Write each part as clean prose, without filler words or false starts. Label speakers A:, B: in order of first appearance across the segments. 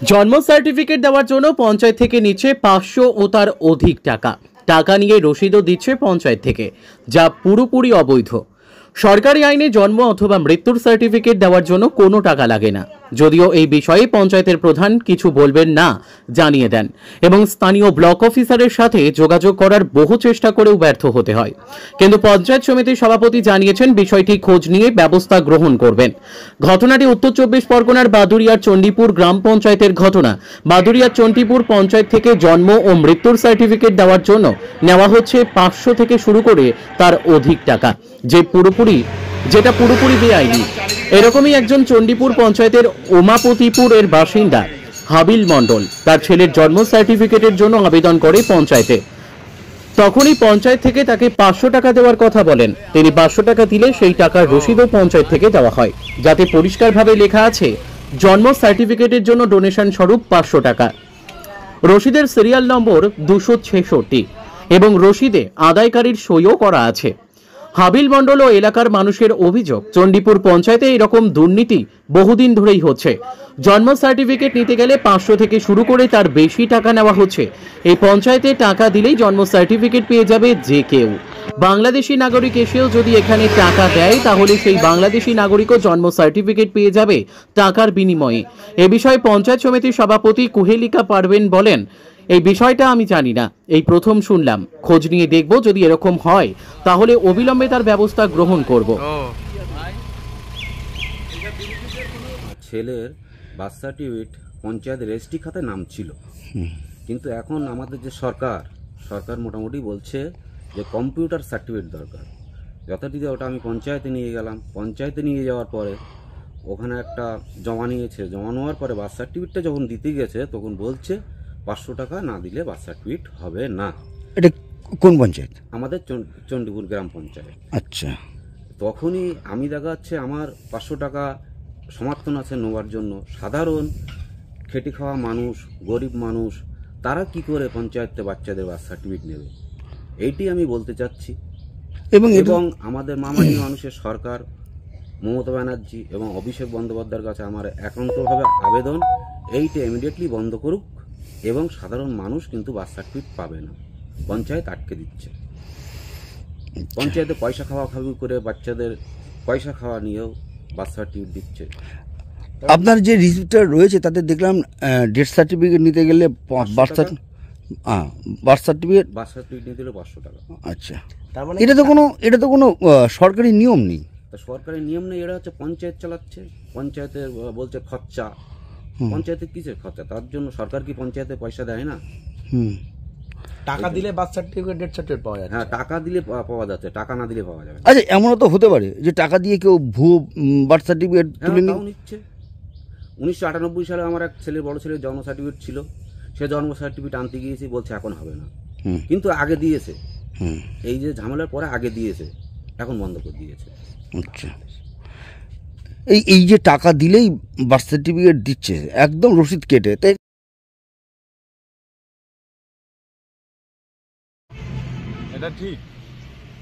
A: জন্ম সার্টিফিকেট দেওয়ার জন্য পঞ্চায়েত থেকে নিচ্ছে 500 ও তার অধিক টাকা। টাকা নিয়ে রসিদও দিচ্ছে পঞ্চায়েত থেকে, যা পুরোপুরি অবৈধ। সরকারি আইনে জন্ম অথবা মৃত্যুর সার্টিফিকেট দেওয়ার জন্য কোনো টাকা লাগে না। যদিও এই বিষয়ে পঞ্চায়েতের প্রধান কিছু বলবেন না জানিয়ে দেন এবং স্থানীয় ব্লক অফিসারের সাথে যোগাযোগ করার বহু চেষ্টা করেও ব্যর্থ হতে হয়। কিন্তু পঞ্চায়েত সমিতির সভাপতি জানিয়েছেন বিষয়টি খোঁজ নিয়ে ব্যবস্থা গ্রহণ করবেন। ঘটনাটি উত্তর 24 পরগনার বাদুড়িয়ার চণ্ডীপুর গ্রাম পঞ্চায়েতের ঘটনা। বাদুড়িয়ার চণ্ডীপুর পঞ্চায়েত থেকে জন্ম ও মৃত্যুর সার্টিফিকেট দেওয়ার জন্য নেওয়া হচ্ছে 500 থেকে শুরু করে তার অধিক টাকা, যেটা পুরোপুরি বেআইনি। এরকমই একজন চণ্ডীপুর পঞ্চায়েতের ওমাপতিপুরের বাসিন্দা হাবিল মণ্ডল তার ছেলের জন্ম সার্টিফিকেটের জন্য আবেদন করে পঞ্চায়েতে। তখনই পঞ্চায়েত থেকে তাকে 500 টাকা দেওয়ার কথা বলেন। তিনি 500 টাকা দিলে সেই টাকার রসিদও পঞ্চায়েত থেকে দেওয়া হয়, যাতে পরিষ্কারভাবে লেখা আছে জন্ম সার্টিফিকেটের জন্য ডোনেশন স্বরূপ 500 টাকা। রসিদের সিরিয়াল নম্বর 266 এবং রসিদে আদায়কারীর সইও করা আছে। হাবিল মণ্ডল ও এলাকার মানুষের অভিযোগ, চণ্ডীপুর পঞ্চায়েতে এরকম দুর্নীতি বহুদিন ধরেই হচ্ছে। জন্ম সার্টিফিকেট নিতে গেলে 500 থেকে শুরু করে তার বেশি টাকা নেওয়া হচ্ছে। এই পঞ্চায়েতে টাকা দিলেই জন্ম সার্টিফিকেট পেয়ে যাবে যে কেউ। বাংলাদেশি নাগরিক এসেও যদি এখানে টাকা দেয়, তাহলে সেই বাংলাদেশি নাগরিকও জন্ম সার্টিফিকেট পেয়ে যাবে টাকার বিনিময়ে। এ বিষয়ে পঞ্চায়েত সমিতির সভাপতি কুহেলিকা পারবেন বলেন, এই বিষয়টা আমি জানি না, এই প্রথম শুনলাম। খোঁজ নিয়ে দেখব, যদি এরকম হয় তাহলে অবিলম্বে তার ব্যবস্থা গ্রহণ করব।
B: ছেলের বার্থ সার্টিফিকেট পঞ্চায়েত রেজিস্ট্রি খাতায় নাম ছিল, কিন্তু এখন আমাদের যে সরকার মোটামুটি বলছে যে কম্পিউটার সার্টিফিকেট দরকার। যথারীতি ওটা আমি পঞ্চায়েতে নিয়ে গেলাম। পঞ্চায়েতে নিয়ে যাওয়ার পরে ওখানে একটা জমা নিয়েছে। জমা নেওয়ার পরে বার্থ সার্টিফিকেটটা যখন দিতে গেছে তখন বলছে 500 টাকা না দিলে বার্থ সার্টিফিকেট হবে না।
C: এটা কোন পঞ্চায়েত?
B: আমাদের চণ্ডীপুর গ্রাম পঞ্চায়েত।
C: আচ্ছা,
B: তখনই আমি দেখা যাচ্ছে আমার 500 টাকা সমর্থন আছে নেওয়ার জন্য। সাধারণ খেটে খাওয়া মানুষ, গরিব মানুষ, তারা কি করে পঞ্চায়েতে বাচ্চাদের বার্থ সার্টিফিকেট নেবে, এইটি আমি বলতে চাচ্ছি। এবং আমাদের মামাটি মানুষের সরকার মমতা ব্যানার্জি এবং অভিষেক বন্দ্যোপাধ্যায়ের কাছে আমার একান্তভাবে আবেদন, এইটা ইমিডিয়েটলি বন্ধ করুক এবং সাধারণ মানুষ কিন্তু বার্থ সার্টিফিকেট পাবে না। পঞ্চায়েত আটকে দিচ্ছে। পঞ্চায়েতে পয়সা খাওয়াখাওয়ি করে বাচ্চাদের পয়সা খাওয়া নিয়েও বার্থ সার্টিফিকেট দিচ্ছে।
C: আপনার যে রিসিপ্টটা রয়েছে তাতে দেখলাম ডেথ সার্টিফিকেট নিতে গেলে বার্থ সার্টিফিকেট
B: নিতে গেলে 500 টাকা।
C: আচ্ছা, এটা তো কোনো সরকারি নিয়ম নেই।
B: সরকারি নিয়ম নেই, এটা হচ্ছে পঞ্চায়েত চালাচ্ছে। পঞ্চায়েতের বলছে খরচা। পঞ্চায়েতে কিসের খরচা? তার জন্য সরকার কি পঞ্চায়েতে পয়সা দেয় না?
D: টাকা দিলে বার্থ সার্টিফিকেট, ডেথ সার্টিফিকেট পাওয়া যায়।
B: হ্যাঁ, টাকা দিলে পাওয়া যাচ্ছে, টাকা না দিলে পাওয়া যাবে না।
C: আচ্ছা, এমনও তো হতে পারে যে টাকা দিয়ে কেউ ভুয়ো বার্থ সার্টিফিকেট তুলে
B: নিচ্ছে। 1998 সালে আমার এক বড় ছেলের জন্ম সার্টিফিকেট ছিল। সে জন্ম সার্টিফিকেট আনতে গিয়েছে, বলছে এখন হবে না, কিন্তু আগে দিয়েছে। এই যে ঝামেলার পরে আগে দিয়েছে, এখন বন্ধ করে দিয়েছে।
C: আচ্ছা, এই যে টাকা দিলেই বার্থ সার্টিফিকেট দিচ্ছে একদম রসিদ কেটে, তাই
E: এটা ঠিক?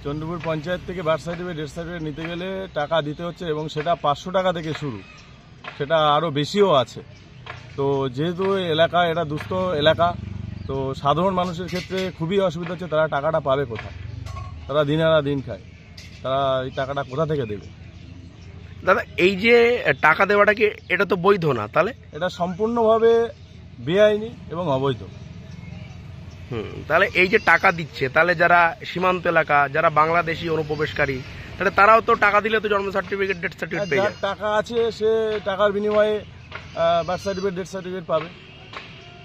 E: চণ্ডীপুর পঞ্চায়েত থেকে বার্থ সার্টিফিকেট, ডেথ সার্টিফিকেট নিতে গেলে টাকা দিতে হচ্ছে এবং সেটা 500 টাকা থেকে শুরু, সেটা আরও বেশিও আছে। তো যেহেতু এলাকা এটা দুস্থ এলাকা, তো সাধারণ মানুষের ক্ষেত্রে খুবই অসুবিধা হচ্ছে। তারা টাকাটা পাবে কোথায়? তারা দিন আনা দিন খায়, তারা এই টাকাটা কোথা থেকে দেবে?
D: দাদা, এই যে টাকা দেওয়াটা কি এটা তো বৈধ না? তাহলে
E: এটা সম্পূর্ণভাবে বেআইনি এবং অবৈধ।
D: তাহলে এই যে টাকা দিচ্ছে, তাহলে যারা সীমান্ত এলাকা, যারা বাংলাদেশি অনুপ্রবেশকারী, তাহলে তারাও তো টাকা দিলে তো জন্ম সার্টিফিকেট, ডেথ সার্টিফিকেট পেয়ে যাবে।
E: টাকা আছে, সে টাকার বিনিময়ে বার্থ সার্টিফিকেট, ডেথ সার্টিফিকেট পাবে।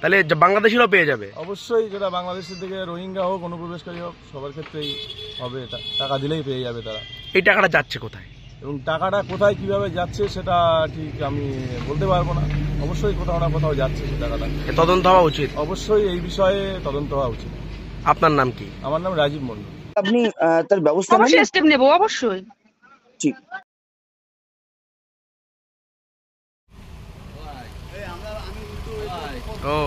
D: তাহলে বাংলাদেশিরাও পেয়ে যাবে?
E: অবশ্যই, যেটা বাংলাদেশের থেকে রোহিঙ্গা হোক, অনুপ্রবেশকারী হোক, সবার ক্ষেত্রেই হবে। এটা টাকা দিলেই পেয়ে যাবে তারা।
D: এই টাকাটা যাচ্ছে কোথায়
E: এবং টাকাটা কোথায় কিভাবে যাচ্ছে সেটা ঠিক আমি বলতে পারবো না। অবশ্যই কোথাও না কোথাও যাচ্ছে সেই টাকাটা।
D: তদন্ত হওয়া উচিত।
E: অবশ্যই এই বিষয়ে তদন্ত হওয়া উচিত।
D: আপনার নাম কি?
E: আমার নাম রাজীব মন্ডল।
C: আপনি তার ব্যবস্থা
F: অবশ্যই স্টেপ নেব, অবশ্যই।
C: ঠিক।
D: ও